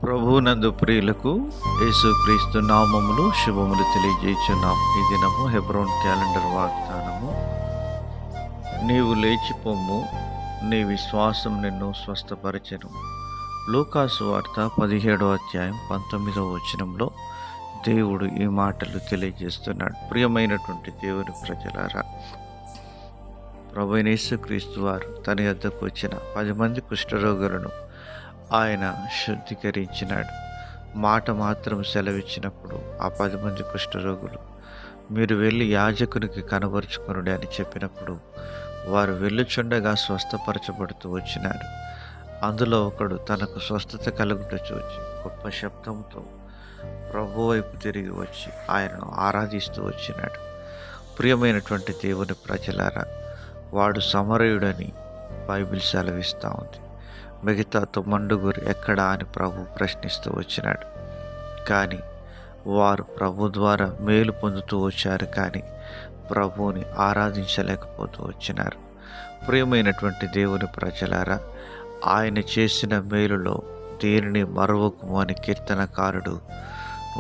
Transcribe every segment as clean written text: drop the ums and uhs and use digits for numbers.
ప్రభువునందు ప్రియులకు యేసుక్రీస్తు నామములు శుభములు తెలియజేయుచున్నాం. ఈ దినము హెబ్రోన్ క్యాలెండర్ వాగ్దానము. నీవు లేచిపోమ్ము, నీ విశ్వాసం నిన్ను స్వస్థపరచెను. లూకాసు వార్త 17వ అధ్యాయం 19వ వచనంలో దేవుడు ఈ మాటలు తెలియజేస్తున్నాడు. ప్రియమైనటువంటి దేవుని ప్రజలారా, ప్రభువైన యేసుక్రీస్తు వారు తన యొద్దకు వచ్చిన 10 మంది కుష్ఠరోగులను ఆయన శుద్ధీకరించినాడు. మాట మాత్రం సెలవిచ్చినప్పుడు ఆ 10 మంది కుష్ఠరోగులు, మీరు వెళ్ళి యాజకునికి కనబరుచుకొనుడి అని చెప్పినప్పుడు వారు వెళ్ళుచుండగా స్వస్థపరచబడుతూ వచ్చినారు. అందులో ఒకడు తనకు స్వస్థత కలుగుట చూచి గొప్ప శబ్దంతో ప్రభు వైపు తిరిగి వచ్చి ఆయనను ఆరాధిస్తూ వచ్చినాడు. ప్రియమైనటువంటి దేవుని ప్రజలారా, వాడు సమరయుడని బైబిల్ సెలవిస్తూ ఉంది. మిగతా 9 ఎక్కడా అని ప్రభు ప్రశ్నిస్తూ వచ్చినాడు. కానీ వారు ప్రభు ద్వారా మేలు పొందుతూ వచ్చారు, కానీ ప్రభువుని ఆరాధించలేకపోతూ వచ్చినారు. ప్రియమైనటువంటి దేవుని ప్రజలారా, ఆయన చేసిన మేలులో దేనిని మరువకుము అని కీర్తనకారుడు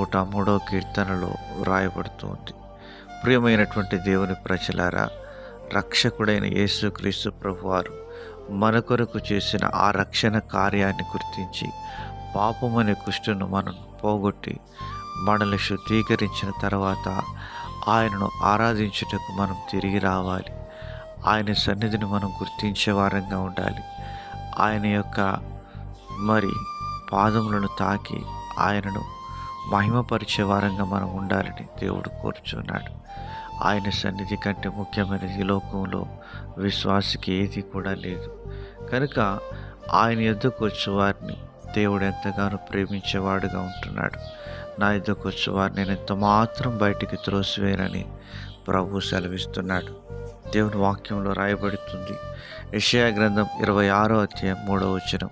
103వ కీర్తనలో వ్రాయబడుతుంది. ప్రియమైనటువంటి దేవుని ప్రజలారా, రక్షకుడైన యేసుక్రీస్తు ప్రభువారు మన కొరకు చేసిన ఆ రక్షణ కార్యాన్ని గుర్తించి పాపమనే కుష్టును మనం పోగొట్టి మనల్ని శుద్ధీకరించిన తర్వాత ఆయనను ఆరాధించుటకు మనం తిరిగి రావాలి. ఆయన సన్నిధిని మనం గుర్తించే వారంగా ఉండాలి. ఆయన యొక్క పాదములను తాకి ఆయనను మహిమపరిచే వారంగా మనం ఉండాలని దేవుడు కోరుచున్నాడు. ఆయన సన్నిధి కంటే ముఖ్యమైనది ఈ లోకంలో విశ్వాసికి ఏది కూడా లేదు. కనుక ఆయన యొద్దకు వచ్చే వారిని దేవుడు ఎంతగానో ప్రేమించేవాడుగా ఉంటున్నాడు. నా యొద్దకు వచ్చే వారిని నేను ఎంత మాత్రం బయటికి త్రోసివేయనని ప్రభు సెలవిస్తున్నాడు. దేవుని వాక్యంలో రాయబడుతుంది. యెషయా గ్రంథం 26వ అధ్యాయం 3వ వచనం,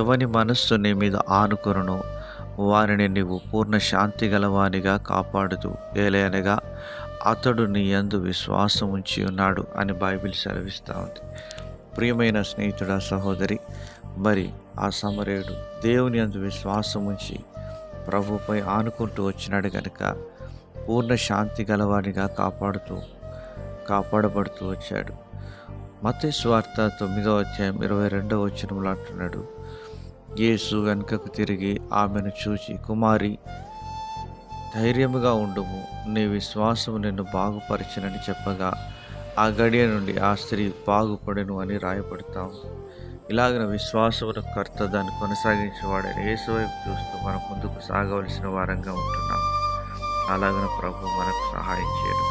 ఎవని మనస్సు నీ మీద ఆనుకొనునో వారిని నీవు పూర్ణ శాంతి గలవానిగా కాపాడుదు, ఏలయనగా అతడు నీ యందు విశ్వాసం ఉంచి ఉన్నాడు అని బైబిల్ సెలవిస్తూ ఉంది. ప్రియమైన స్నేహితుడా, సహోదరి, ఆ సమరయుడు దేవుని యందు విశ్వాసం ఉంచి ప్రభుపై ఆనుకుంటూ వచ్చినాడు కనుక పూర్ణ శాంతి గలవానిగా కాపాడబడుతూ వచ్చాడు. మత్తయి సువార్త 9వ అధ్యాయం 22వ వచనంలో అంటున్నాడు, యేసు వెనుకకు తిరిగి ఆమెను చూచి, కుమారి, ధైర్యముగా ఉండుము, నీ విశ్వాసము నిన్ను బాగుపరిచినని చెప్పగా ఆ గడియ నుండి ఆ స్త్రీ బాగుపడెను అని రాయబడతాం. ఇలాగిన విశ్వాసమును కర్త, దాన్ని కొనసాగించేవాడైన యేసు వైపు చూస్తూ మనం ముందుకు సాగవలసిన వారంగా ఉంటున్నాం. అలాగన ప్రభు మనకు సహాయం చేయను.